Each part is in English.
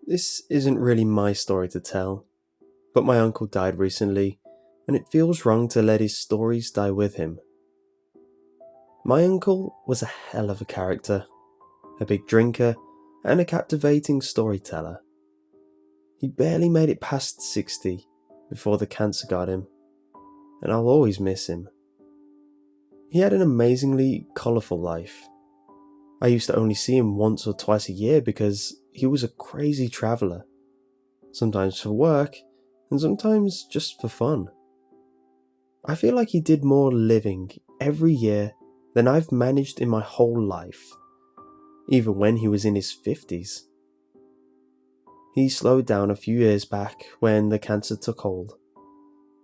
This isn't really my story to tell, but my uncle died recently, and it feels wrong to let his stories die with him. My uncle was a hell of a character, a big drinker, and a captivating storyteller. He barely made it past 60 before the cancer got him, and I'll always miss him. He had an amazingly colourful life. I used to only see him once or twice a year because he was a crazy traveller, sometimes for work, and sometimes just for fun. I feel like he did more living every year than I've managed in my whole life, even when he was in his 50s. He slowed down a few years back when the cancer took hold.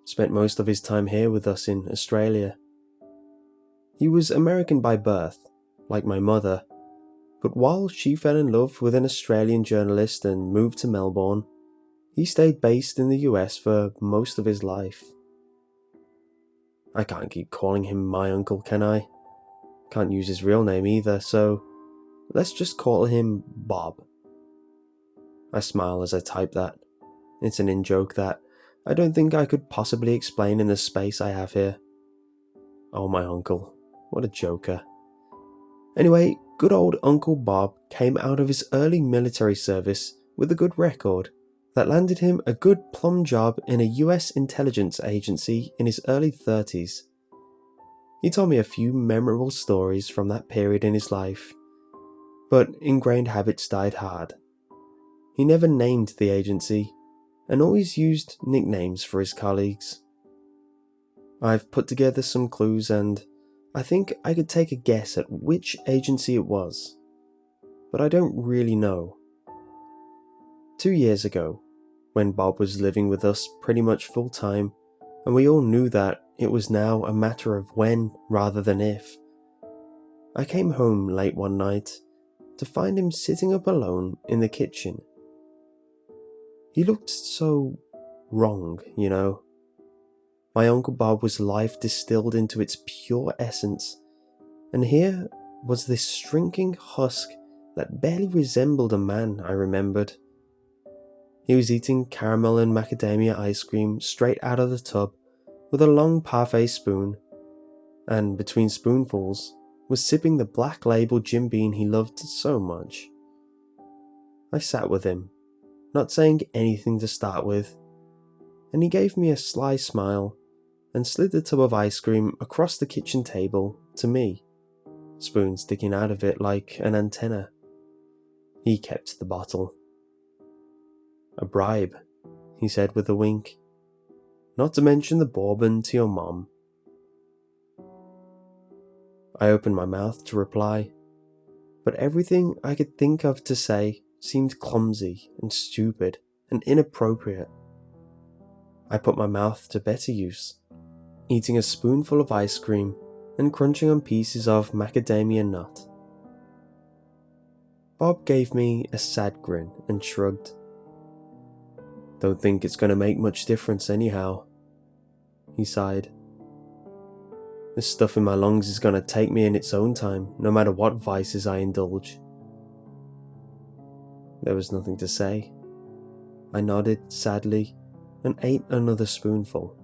Spent most of his time here with us in Australia. He was American by birth, like my mother, but while she fell in love with an Australian journalist and moved to Melbourne, he stayed based in the US for most of his life. I can't keep calling him my uncle, can I? Can't use his real name either, so let's just call him Bob. I smile as I type that. It's an in-joke that I don't think I could possibly explain in the space I have here. Oh, my uncle. What a joker. Anyway, good old Uncle Bob came out of his early military service with a good record that landed him a good plum job in a US intelligence agency in his early 30s. He told me a few memorable stories from that period in his life, but ingrained habits died hard. He never named the agency and always used nicknames for his colleagues. I've put together some clues and I think I could take a guess at which agency it was, but I don't really know. 2 years ago, when Bob was living with us pretty much full time, and we all knew that it was now a matter of when rather than if, I came home late one night to find him sitting up alone in the kitchen. He looked so wrong, you know. My Uncle Bob was life distilled into its pure essence, and here was this shrinking husk that barely resembled a man I remembered. He was eating caramel and macadamia ice cream straight out of the tub with a long parfait spoon, and between spoonfuls was sipping the black label Jim Beam he loved so much. I sat with him, not saying anything to start with, and he gave me a sly smile and slid the tub of ice cream across the kitchen table to me, spoon sticking out of it like an antenna. He kept the bottle. "A bribe," he said with a wink. "Not to mention the bourbon to your mom." I opened my mouth to reply, but everything I could think of to say seemed clumsy and stupid and inappropriate. I put my mouth to better use, eating a spoonful of ice cream and crunching on pieces of macadamia nut. Bob gave me a sad grin and shrugged. "Don't think it's going to make much difference anyhow," he sighed. "This stuff in my lungs is going to take me in its own time, no matter what vices I indulge." There was nothing to say. I nodded sadly and ate another spoonful.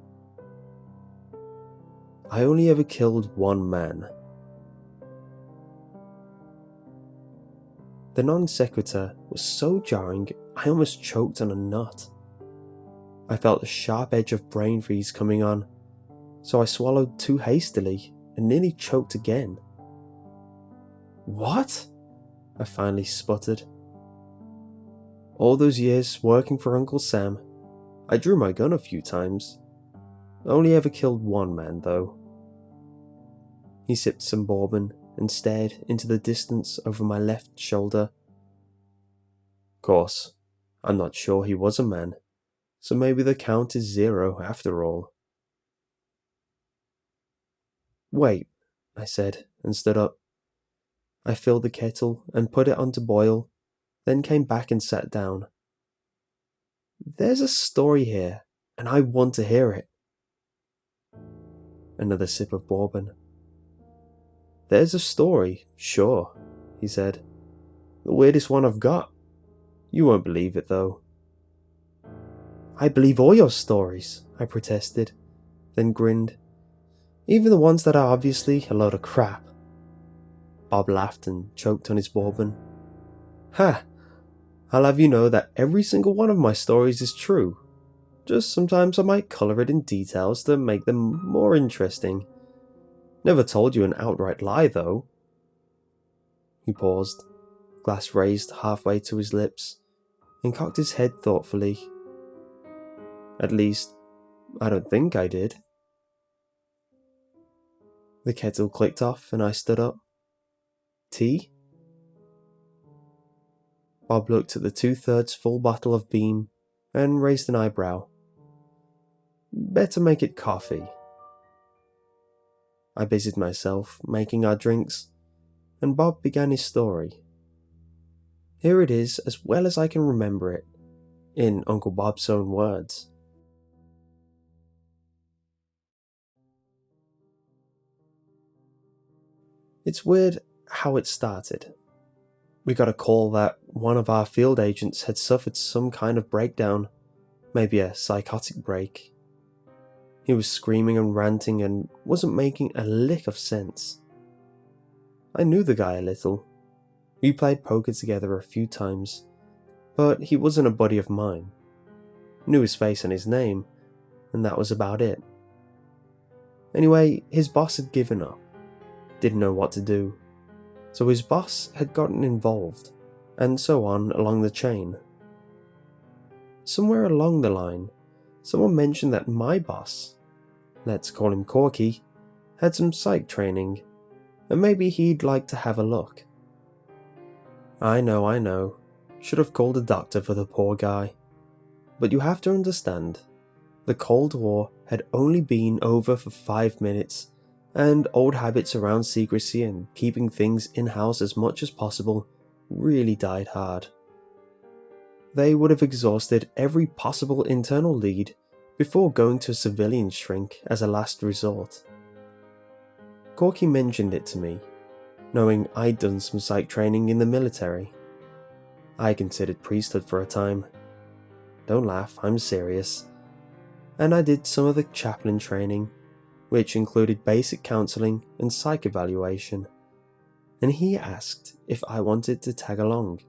I only ever killed one man. The non sequitur was so jarring I almost choked on a nut. I felt the sharp edge of brain freeze coming on, so I swallowed too hastily and nearly choked again. "What?" I finally sputtered. All those years working for Uncle Sam, I drew my gun a few times. Only ever killed one man, though. He sipped some bourbon and stared into the distance over my left shoulder. Course, I'm not sure he was a man, so maybe the count is 0 after all. "Wait," I said, and stood up. I filled the kettle and put it on to boil, then came back and sat down. "There's a story here, and I want to hear it." Another sip of bourbon. "There's a story, sure," he said. "The weirdest one I've got." You won't believe it though." "I believe all your stories," I protested, then grinned. "Even the ones that are obviously a load of crap." Bob laughed and choked on his bourbon. "Ha! I'll have you know that every single one of my stories is true. Just sometimes I might colour it in details to make them more interesting. Never told you an outright lie, though." He paused, glass raised halfway to his lips, and cocked his head thoughtfully. "At least, I don't think I did." The kettle clicked off and I stood up. "Tea?" Bob looked at the 2/3 full bottle of Beam and raised an eyebrow. "Better make it coffee." I busied myself making our drinks, and Bob began his story. Here it is as well as I can remember it, in Uncle Bob's own words. It's weird how it started. We got a call that one of our field agents had suffered some kind of breakdown, maybe a psychotic break. He was screaming and ranting and wasn't making a lick of sense. I knew the guy a little. We played poker together a few times, but he wasn't a buddy of mine. Knew his face and his name, and that was about it. Anyway, his boss had given up. Didn't know what to do. So his boss had gotten involved, and so on along the chain. Somewhere along the line, someone mentioned that my boss, let's call him Corky, had some psych training, and maybe he'd like to have a look. I know. Should have called a doctor for the poor guy. But you have to understand, the Cold War had only been over for 5 minutes, and old habits around secrecy and keeping things in-house as much as possible really died hard. They would have exhausted every possible internal lead before going to a civilian shrink as a last resort. Corky mentioned it to me, knowing I'd done some psych training in the military. I considered priesthood for a time. Don't laugh, I'm serious. And I did some of the chaplain training, which included basic counselling and psych evaluation. And he asked if I wanted to tag along.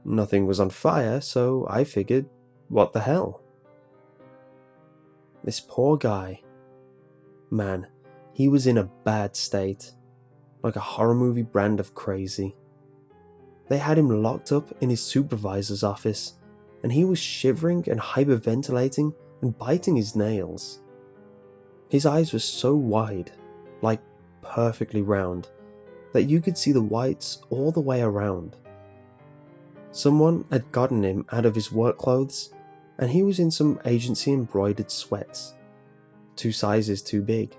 Nothing was on fire, so I figured, what the hell? This poor guy. Man, he was in a bad state, like a horror movie brand of crazy. They had him locked up in his supervisor's office, and he was shivering and hyperventilating and biting his nails. His eyes were so wide, like perfectly round, that you could see the whites all the way around. Someone had gotten him out of his work clothes, and he was in some agency embroidered sweats, 2 sizes too big.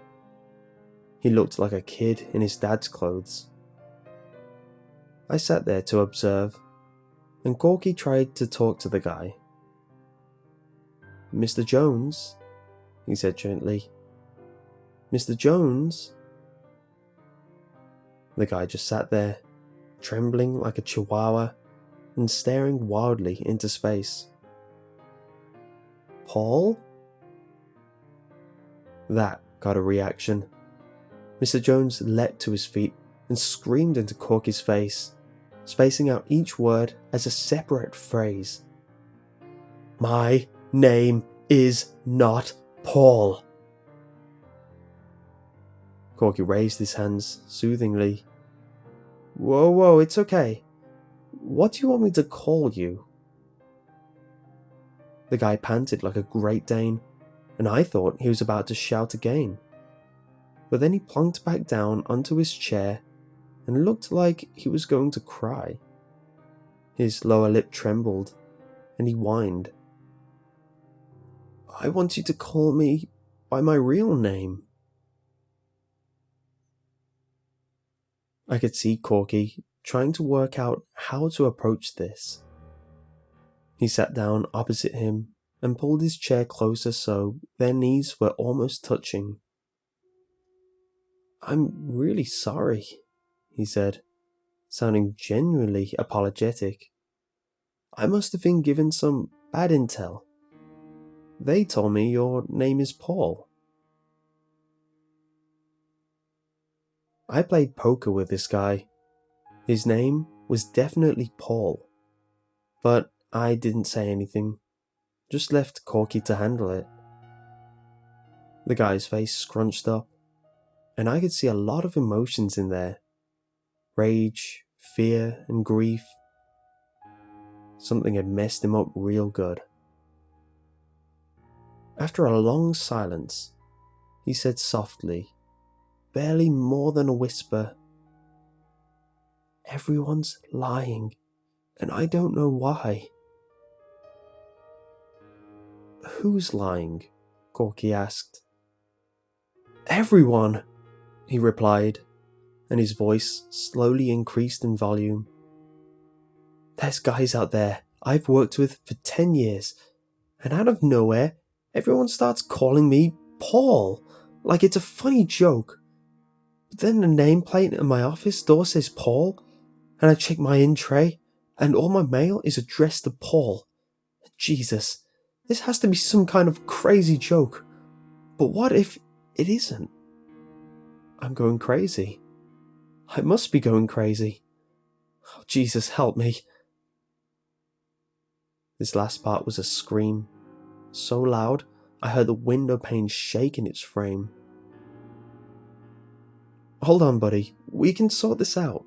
He looked like a kid in his dad's clothes. I sat there to observe, and Corky tried to talk to the guy. "Mr. Jones," he said gently. "Mr. Jones?" The guy just sat there, trembling like a chihuahua and staring wildly into space. "Paul?" That got a reaction. Mr. Jones leapt to his feet and screamed into Corky's face, spacing out each word as a separate phrase. "My name is not Paul." Corky raised his hands soothingly. Whoa, it's okay. What do you want me to call you?" The guy panted like a Great Dane, and I thought he was about to shout again. But then he plunked back down onto his chair and looked like he was going to cry. His lower lip trembled, and he whined. "I want you to call me by my real name." I could see Corky trying to work out how to approach this. He sat down opposite him and pulled his chair closer so their knees were almost touching. "I'm really sorry," he said, sounding genuinely apologetic. I must have been given some bad intel. They told me your name is Paul. I played poker with this guy. His name was definitely Paul. But I didn't say anything, just left Corky to handle it. The guy's face scrunched up, and I could see a lot of emotions in there. Rage, fear, and grief. Something had messed him up real good. After a long silence, he said softly, barely more than a whisper, "Everyone's lying, and I don't know why." "Who's lying?" Corky asked. "Everyone," he replied, and his voice slowly increased in volume. "There's guys out there I've worked with for 10 years, and out of nowhere, everyone starts calling me Paul, like it's a funny joke. But then the nameplate on my office door says Paul, and I check my in tray, and all my mail is addressed to Paul. Jesus, this has to be some kind of crazy joke. But what if it isn't? I'm going crazy. I must be going crazy. Oh, Jesus, help me." This last part was a scream, so loud I heard the window pane shake in its frame. "Hold on, buddy, we can sort this out."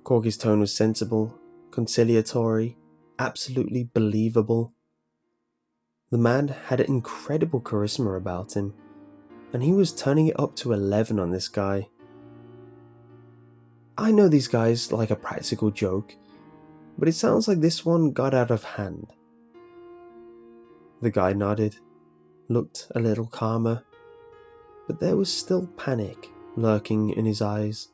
Corky's tone was sensible, conciliatory, absolutely believable. The man had incredible charisma about him, and he was turning it up to 11 on this guy. "I know these guys like a practical joke, but it sounds like this one got out of hand." The guy nodded, looked a little calmer, but there was still panic lurking in his eyes.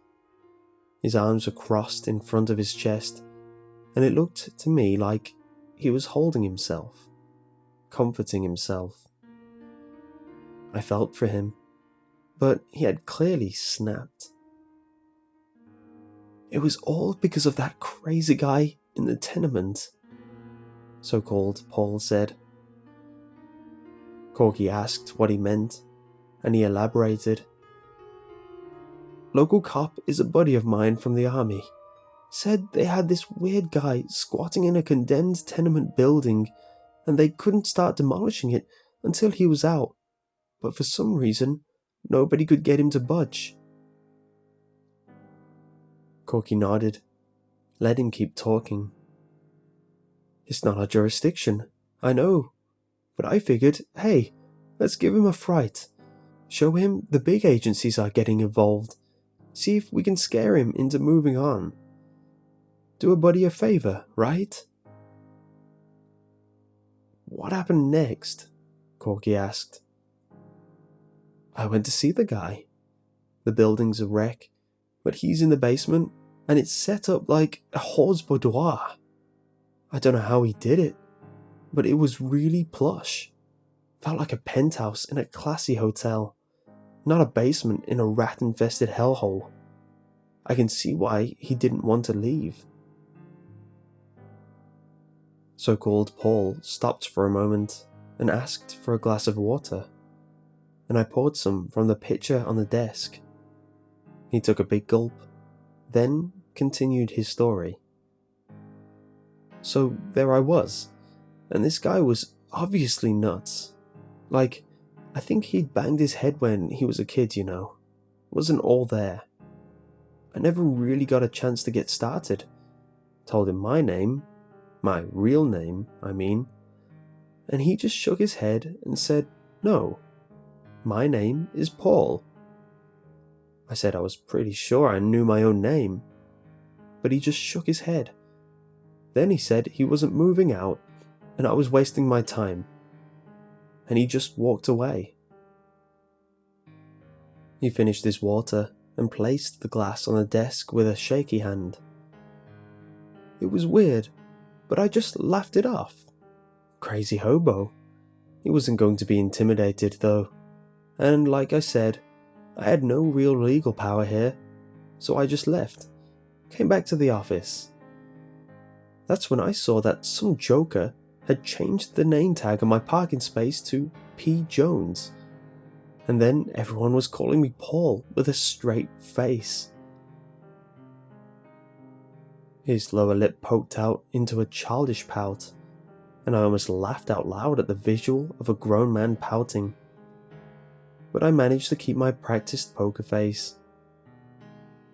His arms were crossed in front of his chest, and it looked to me like he was holding himself, comforting himself. I felt for him, but he had clearly snapped. "It was all because of that crazy guy in the tenement," so-called Paul said. Corky asked what he meant, and he elaborated. "Local cop is a buddy of mine from the army. Said they had this weird guy squatting in a condemned tenement building, and they couldn't start demolishing it until he was out, but for some reason, nobody could get him to budge." Corky nodded, let him keep talking. "It's not our jurisdiction, I know, but I figured, hey, let's give him a fright. Show him the big agencies are getting involved. See if we can scare him into moving on. Do a buddy a favor, right?" "What happened next?" Corky asked. "I went to see the guy. The building's a wreck, but he's in the basement, and it's set up like a horse boudoir. I don't know how he did it, but it was really plush. Felt like a penthouse in a classy hotel, not a basement in a rat-infested hellhole. I can see why he didn't want to leave." So-called Paul stopped for a moment and asked for a glass of water, and I poured some from the pitcher on the desk. He took a big gulp, then continued his story. "So there I was, and this guy was obviously nuts. Like, I think he'd banged his head when he was a kid, you know. Wasn't all there. I never really got a chance to get started. Told him my name, my real name, I mean, and he just shook his head and said, 'No, my name is Paul.' I said I was pretty sure I knew my own name, but he just shook his head. Then he said he wasn't moving out and I was wasting my time, and he just walked away." He finished his water and placed the glass on the desk with a shaky hand. "It was weird, but I just laughed it off. Crazy hobo. He wasn't going to be intimidated though, and like I said, I had no real legal power here, so I just left, came back to the office. That's when I saw that some joker had changed the name tag on my parking space to P. Jones. And then everyone was calling me Paul with a straight face. His lower lip poked out into a childish pout, and I almost laughed out loud at the visual of a grown man pouting. But I managed to keep my practiced poker face.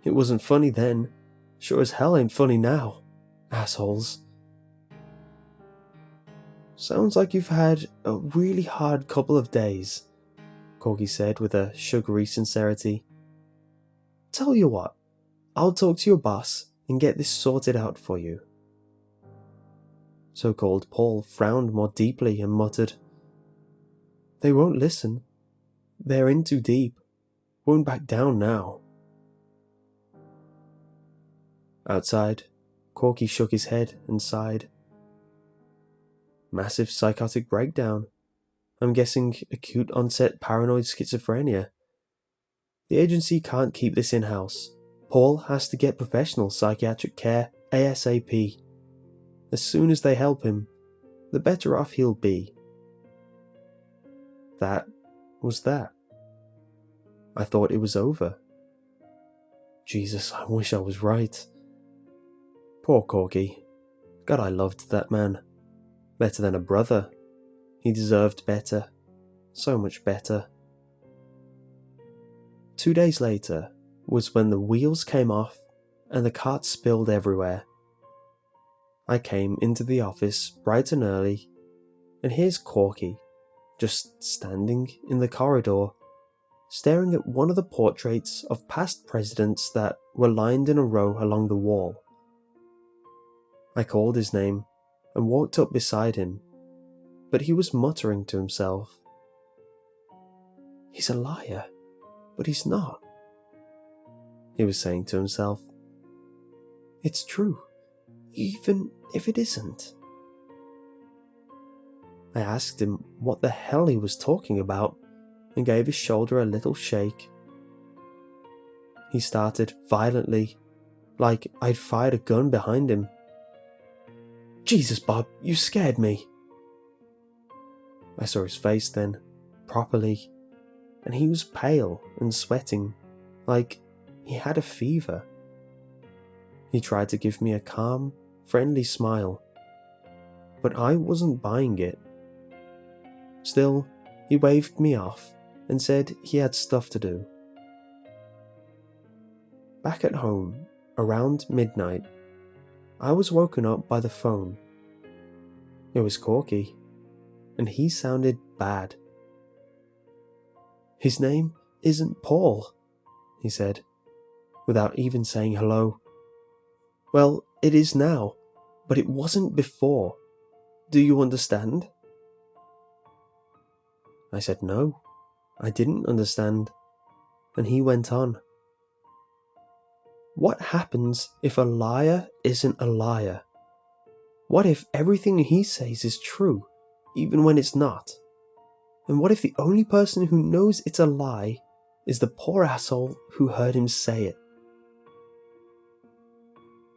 It wasn't funny then. Sure as hell ain't funny now. Assholes. Sounds like you've had a really hard couple of days, Corky said with a sugary sincerity. Tell you what, I'll talk to your boss and get this sorted out for you. So-called Paul frowned more deeply and muttered, They won't listen. They're in too deep. Won't back down now. Outside, Corky shook his head and sighed. Massive psychotic breakdown. I'm guessing acute onset paranoid schizophrenia. The agency can't keep this in-house. Paul has to get professional psychiatric care ASAP. As soon as they help him, the better off he'll be. That was that. I thought it was over. Jesus, I wish I was right. Poor Corky. God, I loved that man. Better than a brother. He deserved better. So much better. 2 days later was when the wheels came off and the cart spilled everywhere. I came into the office bright and early, and here's Corky, just standing in the corridor, staring at one of the portraits of past presidents that were lined in a row along the wall. I called his name and walked up beside him, but he was muttering to himself. He's a liar, but he's not. He was saying to himself, It's true, even if it isn't. I asked him what the hell he was talking about and gave his shoulder a little shake. He started violently, like I'd fired a gun behind him. Jesus, Bob, you scared me. I saw his face then, properly, and he was pale and sweating, like he had a fever. He tried to give me a calm, friendly smile, but I wasn't buying it. Still, he waved me off and said he had stuff to do. Back at home, around midnight, I was woken up by the phone. It was Corky, and he sounded bad. His name isn't Paul, he said, without even saying hello. Well, it is now, but it wasn't before. Do you understand? I said no, I didn't understand, and he went on. What happens if a liar isn't a liar? What if everything he says is true, even when it's not? And what if the only person who knows it's a lie is the poor asshole who heard him say it?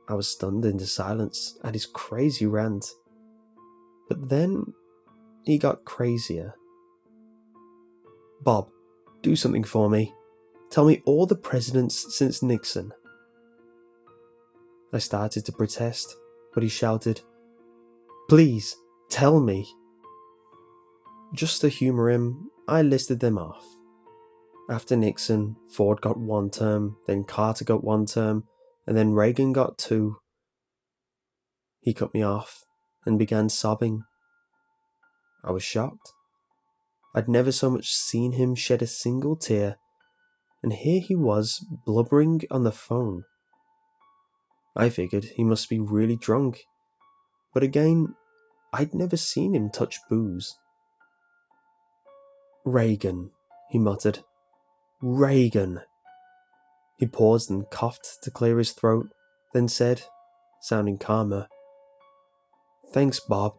I was stunned into silence at his crazy rant. But then he got crazier. Bob, do something for me. Tell me all the presidents since Nixon. I started to protest, but he shouted, Please, tell me. Just to humour him, I listed them off. After Nixon, Ford got 1 term, then Carter got 1 term, and then Reagan got 2. He cut me off and began sobbing. I was shocked. I'd never so much seen him shed a single tear, and here he was blubbering on the phone. I figured he must be really drunk, but again, I'd never seen him touch booze. Reagan, he muttered. Reagan. He paused and coughed to clear his throat, then said, sounding calmer, Thanks, Bob.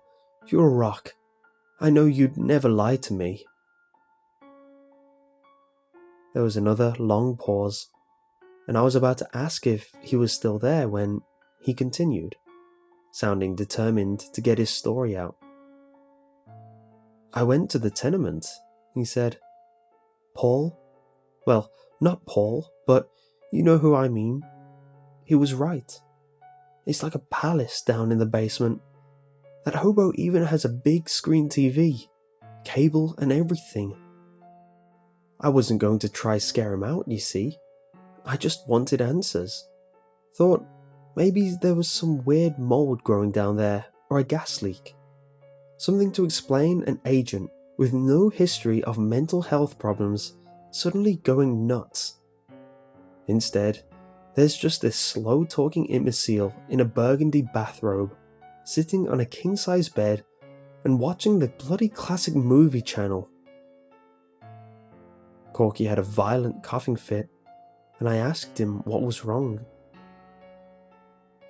You're a rock. I know you'd never lie to me. There was another long pause, and I was about to ask if he was still there when he continued, sounding determined to get his story out. "I went to the tenement," he said. "Paul? Well, not Paul, but you know who I mean. He was right. It's like a palace down in the basement. That hobo even has a big screen TV, cable and everything. I wasn't going to try scare him out, you see. I just wanted answers. Thought maybe there was some weird mold growing down there or a gas leak. Something to explain an agent with no history of mental health problems suddenly going nuts. Instead, there's just this slow-talking imbecile in a burgundy bathrobe, sitting on a king-size bed and watching the bloody classic movie channel." Corky had a violent coughing fit, and I asked him what was wrong.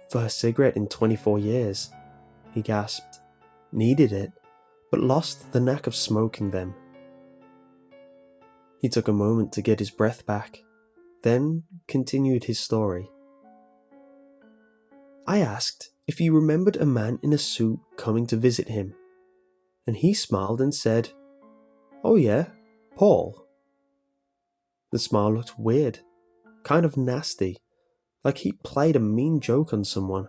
"First cigarette in 24 years, he gasped. "Needed it, but lost the knack of smoking them." He took a moment to get his breath back, then continued his story. "I asked if he remembered a man in a suit coming to visit him, and he smiled and said, 'Oh yeah, Paul.' The smile looked weird, kind of nasty, like he played a mean joke on someone.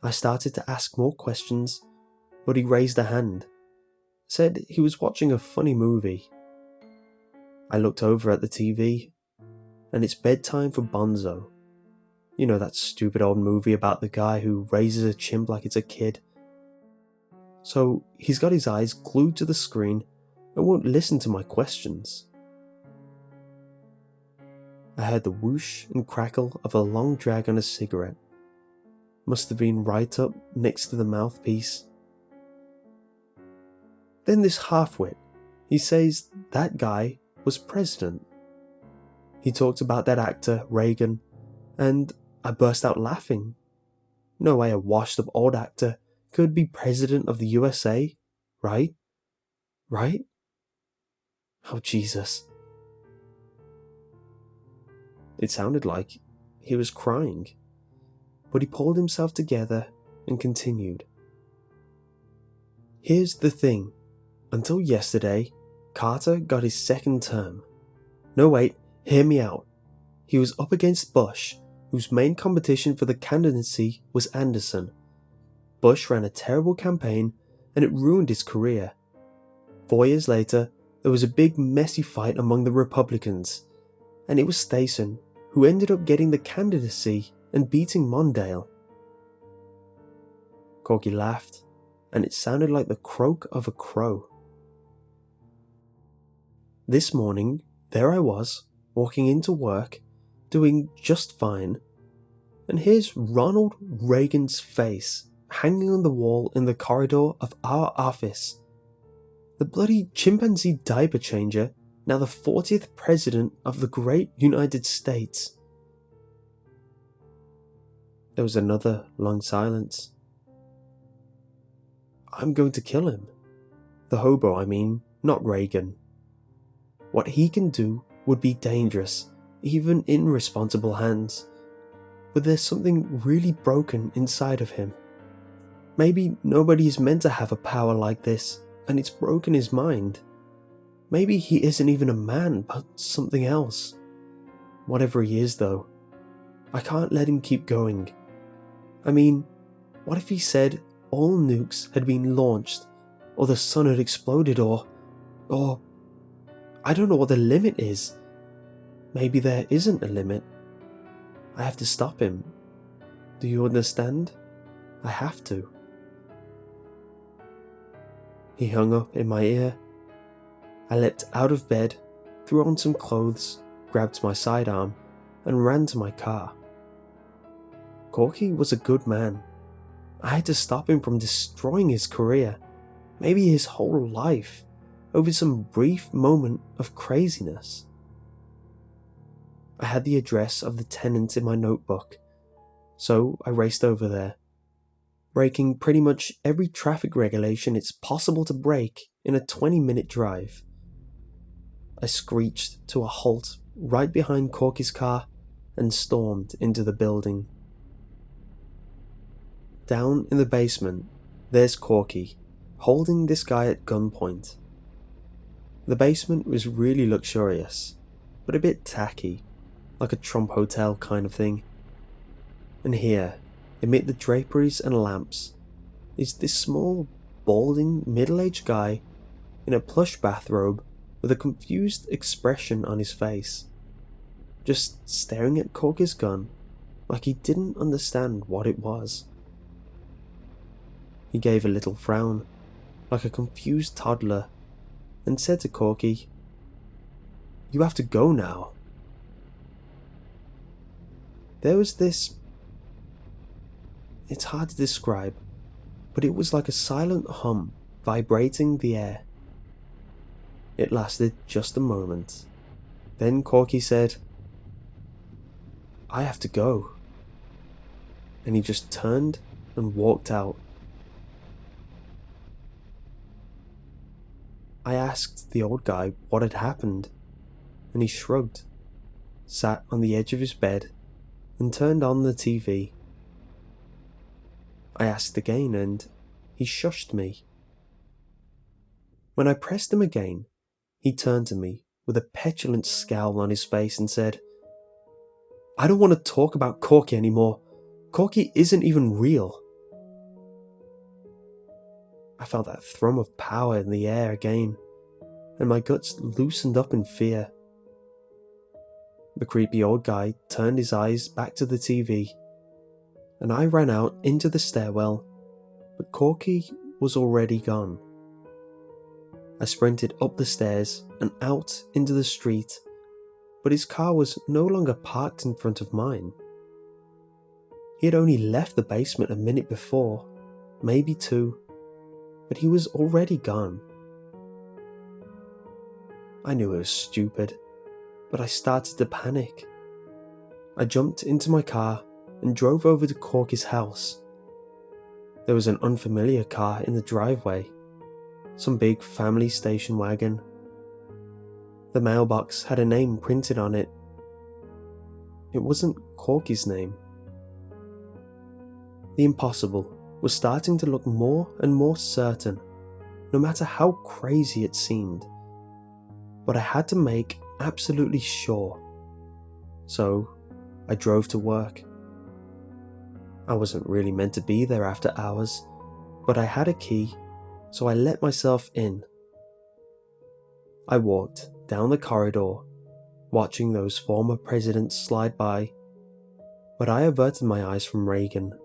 I started to ask more questions, but he raised a hand, said he was watching a funny movie. I looked over at the TV, and it's bedtime for Bonzo. You know that stupid old movie about the guy who raises a chimp like it's a kid. So he's got his eyes glued to the screen and won't listen to my questions." I heard the whoosh and crackle of a long drag on a cigarette. Must have been right up next to the mouthpiece. Then this half-wit, he says that guy was president. He talked about that actor, Reagan, and I burst out laughing. No way a washed-up old actor could be president of the USA, right? Right? Oh, Jesus. It sounded like he was crying, but he pulled himself together and continued. "Here's the thing. Until yesterday, Carter got his second term. No, wait, hear me out. He was up against Bush, whose main competition for the candidacy was Anderson. Bush ran a terrible campaign, and it ruined his career. 4 years later, there was a big messy fight among the Republicans, and it was Stason who ended up getting the candidacy and beating Mondale." Corky laughed, and it sounded like the croak of a crow. "This morning, there I was, walking into work, doing just fine, and here's Ronald Reagan's face hanging on the wall in the corridor of our office. The bloody chimpanzee diaper changer, now the 40th president of the great United States." There was another long silence. "I'm going to kill him. The hobo, I mean, not Reagan. What he can do would be dangerous, even in responsible hands. But there's something really broken inside of him. Maybe nobody is meant to have a power like this, and it's broken his mind. Maybe he isn't even a man, but something else. Whatever he is, though, I can't let him keep going. I mean, what if he said all nukes had been launched, or the sun had exploded, or I don't know what the limit is. Maybe there isn't a limit. I have to stop him. Do you understand? I have to." He hung up in my ear. I leapt out of bed, threw on some clothes, grabbed my sidearm, and ran to my car. Corky was a good man. I had to stop him from destroying his career, maybe his whole life, over some brief moment of craziness. I had the address of the tenant in my notebook, so I raced over there, breaking pretty much every traffic regulation it's possible to break in a 20-minute drive. I screeched to a halt right behind Corky's car and stormed into the building. Down in the basement, there's Corky, holding this guy at gunpoint. The basement was really luxurious, but a bit tacky, like a Trump hotel kind of thing. And here, amid the draperies and lamps, is this small, balding, middle-aged guy in a plush bathrobe with a confused expression on his face, just staring at Corky's gun like he didn't understand what it was. He gave a little frown, like a confused toddler, and said to Corky, "You have to go now." There was this... It's hard to describe, but it was like a silent hum vibrating the air. It lasted just a moment. Then Corky said, "I have to go." And he just turned and walked out. I asked the old guy what had happened, and he shrugged, sat on the edge of his bed, and turned on the TV. I asked again, and he shushed me. When I pressed him again, he turned to me with a petulant scowl on his face and said, "I don't want to talk about Corky anymore. Corky isn't even real." I felt that thrum of power in the air again, and my guts loosened up in fear. The creepy old guy turned his eyes back to the TV, and I ran out into the stairwell, but Corky was already gone. I sprinted up the stairs and out into the street, but his car was no longer parked in front of mine. He had only left the basement a minute before, maybe two, but he was already gone. I knew it was stupid, but I started to panic. I jumped into my car and drove over to Corky's house. There was an unfamiliar car in the driveway, some big family station wagon. The mailbox had a name printed on it. It wasn't Corky's name. The impossible was starting to look more and more certain, no matter how crazy it seemed. But I had to make absolutely sure. So I drove to work. I wasn't really meant to be there after hours, but I had a key, so I let myself in. I walked down the corridor, watching those former presidents slide by, but I averted my eyes from Reagan.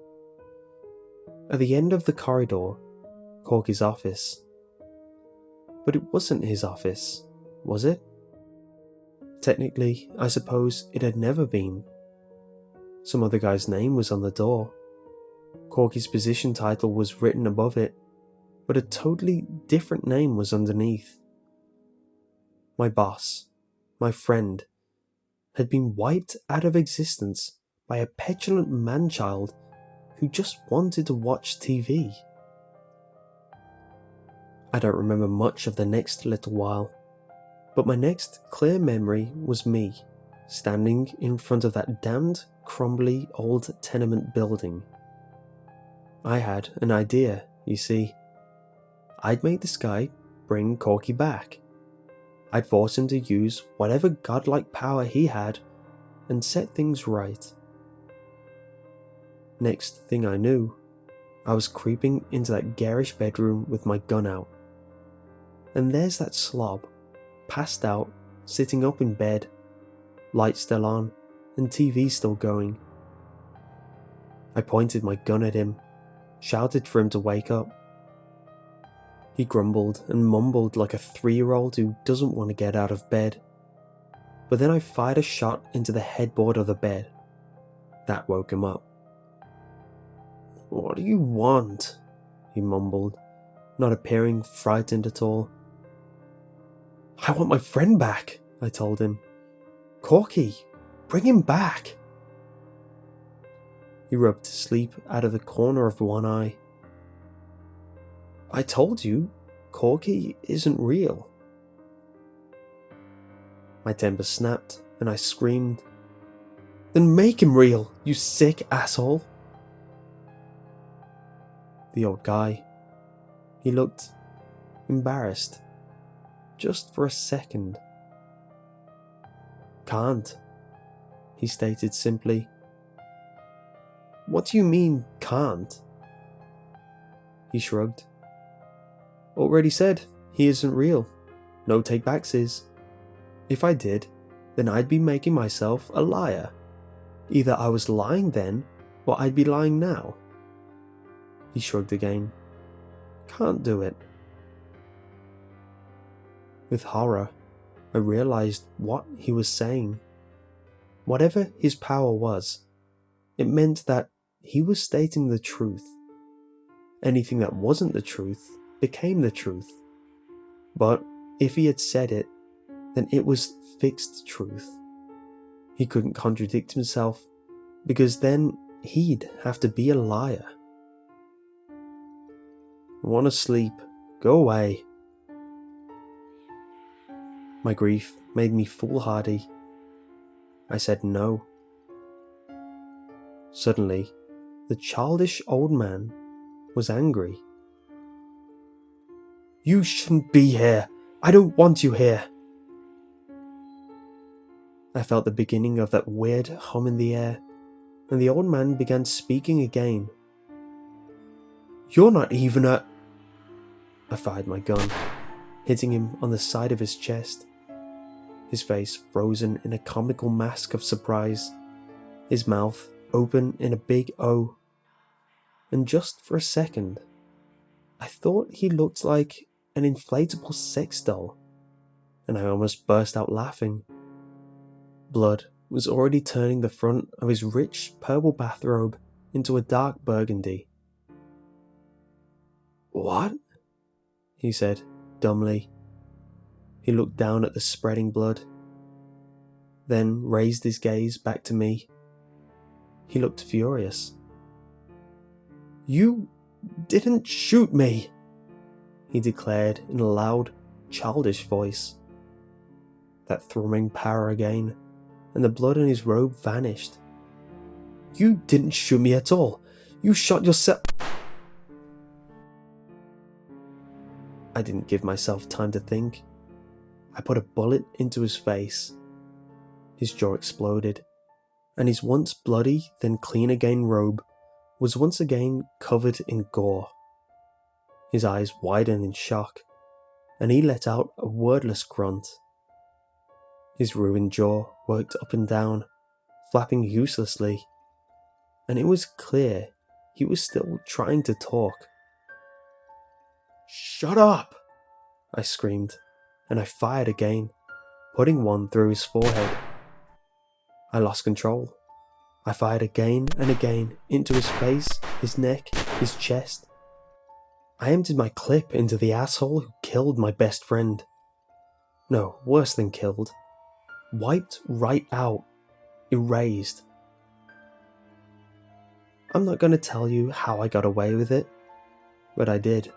At the end of the corridor, Corky's office. But it wasn't his office, was it? Technically, I suppose it had never been. Some other guy's name was on the door. Corky's position title was written above it, but a totally different name was underneath. My boss, my friend, had been wiped out of existence by a petulant man-child who just wanted to watch TV. I don't remember much of the next little while, but my next clear memory was me, standing in front of that damned, crumbly old tenement building. I had an idea, you see. I'd make this guy bring Corky back. I'd force him to use whatever godlike power he had and set things right. Next thing I knew, I was creeping into that garish bedroom with my gun out. And there's that slob, passed out, sitting up in bed, light still on, and TV still going. I pointed my gun at him, shouted for him to wake up. He grumbled and mumbled like a 3-year-old who doesn't want to get out of bed. But then I fired a shot into the headboard of the bed. That woke him up. "What do you want?" he mumbled, not appearing frightened at all. "I want my friend back," I told him. "Corky, bring him back." He rubbed sleep out of the corner of one eye. "I told you, Corky isn't real." My temper snapped and I screamed, "Then make him real, you sick asshole." the old guy. He looked embarrassed, just for a second. "Can't," he stated simply. "What do you mean, can't?" He shrugged. "Already said, he isn't real. No take-backs is. If I did, then I'd be making myself a liar. Either I was lying then, or I'd be lying now." He shrugged again. "Can't do it." With horror, I realized what he was saying. Whatever his power was, it meant that he was stating the truth. Anything that wasn't the truth became the truth. But if he had said it, then it was fixed truth. He couldn't contradict himself, because then he'd have to be a liar. "I want to sleep. Go away." My grief made me foolhardy. I said no. Suddenly, the childish old man was angry. "You shouldn't be here. I don't want you here." I felt the beginning of that weird hum in the air, and the old man began speaking again. "You're not even a—" I fired my gun, hitting him on the side of his chest. His face frozen in a comical mask of surprise, his mouth open in a big O. And just for a second, I thought he looked like an inflatable sex doll, and I almost burst out laughing. Blood was already turning the front of his rich purple bathrobe into a dark burgundy. "What?" he said, dumbly. He looked down at the spreading blood, then raised his gaze back to me. He looked furious. "You didn't shoot me," he declared in a loud, childish voice. That thrumming power again, and the blood in his robe vanished. "You didn't shoot me at all. You shot yourself." I didn't give myself time to think. I put a bullet into his face. His jaw exploded, and his once bloody, then clean again robe was once again covered in gore. His eyes widened in shock, and he let out a wordless grunt. His ruined jaw worked up and down, flapping uselessly, and it was clear he was still trying to talk. "Shut up!" I screamed, and I fired again, putting one through his forehead. I lost control. I fired again and again into his face, his neck, his chest. I emptied my clip into the asshole who killed my best friend. No, worse than killed. Wiped right out. Erased. I'm not going to tell you how I got away with it, but I did.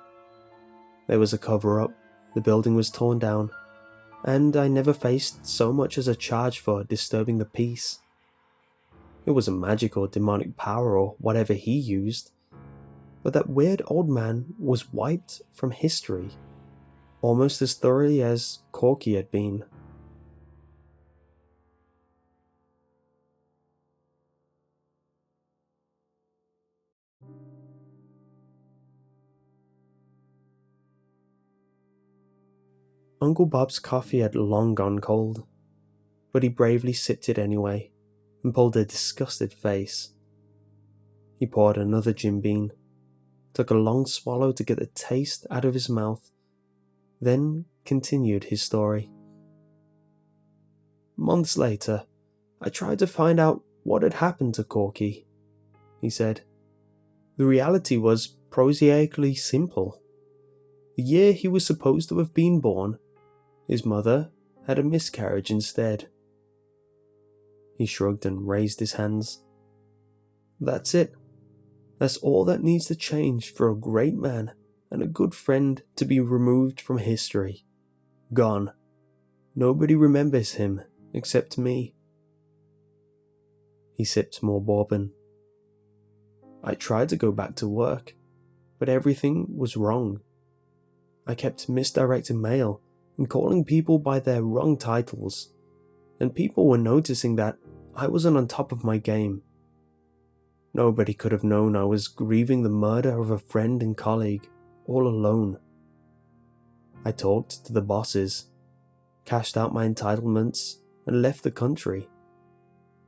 There was a cover-up, the building was torn down, and I never faced so much as a charge for disturbing the peace. It wasn't magic or demonic power or whatever he used, but that weird old man was wiped from history, almost as thoroughly as Corky had been. Uncle Bob's coffee had long gone cold, but he bravely sipped it anyway and pulled a disgusted face. He poured another Jim Beam, took a long swallow to get the taste out of his mouth, then continued his story. "Months later, I tried to find out what had happened to Corky," he said. "The reality was prosaically simple. The year he was supposed to have been born, his mother had a miscarriage instead." He shrugged and raised his hands. "That's it. That's all that needs to change for a great man and a good friend to be removed from history. Gone. Nobody remembers him except me." He sipped more bourbon. "I tried to go back to work. but everything was wrong. I kept misdirecting mail and calling people by their wrong titles, and people were noticing that I wasn't on top of my game. Nobody could have known I was grieving the murder of a friend and colleague, all alone. I talked to the bosses, cashed out my entitlements, and left the country.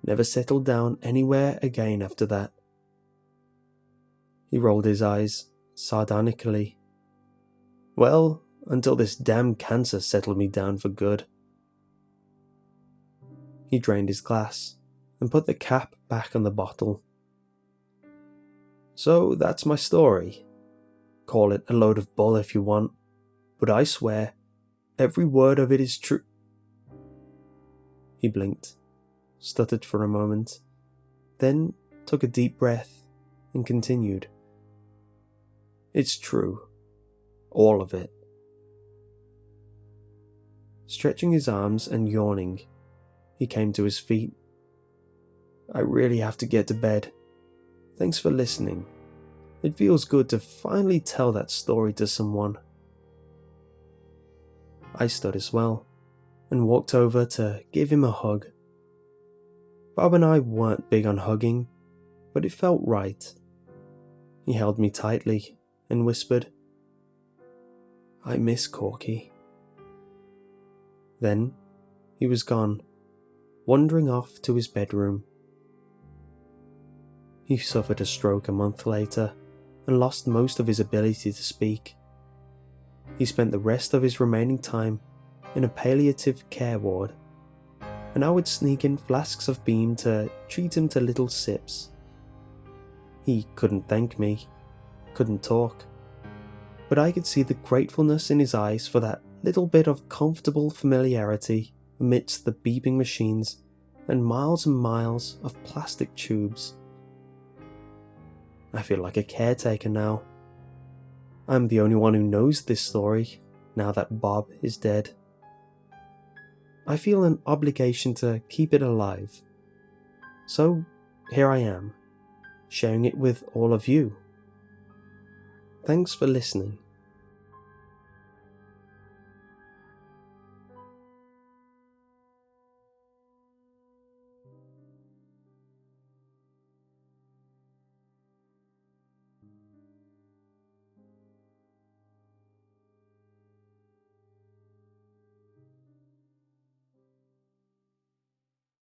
Never settled down anywhere again after that. He rolled his eyes sardonically. Well, until this damn cancer settled me down for good. He drained his glass and put the cap back on the bottle. So that's my story. Call it a load of bull if you want, but I swear, every word of it is true. He blinked, stuttered for a moment, then took a deep breath and continued. It's true. All of it. Stretching his arms and yawning, he came to his feet. I really have to get to bed. Thanks for listening. It feels good to finally tell that story to someone. I stood as well and walked over to give him a hug. Bob and I weren't big on hugging, but it felt right. He held me tightly and whispered, I miss Corky. Then he was gone, wandering off to his bedroom. He suffered a stroke a month later and lost most of his ability to speak. He spent the rest of his remaining time in a palliative care ward, and I would sneak in flasks of bean to treat him to little sips. He couldn't thank me, couldn't talk, but I could see the gratefulness in his eyes for that little bit of comfortable familiarity amidst the beeping machines and miles of plastic tubes. I feel like a caretaker now. I'm the only one who knows this story, now that Bob is dead. I feel an obligation to keep it alive. So, here I am, sharing it with all of you. Thanks for listening.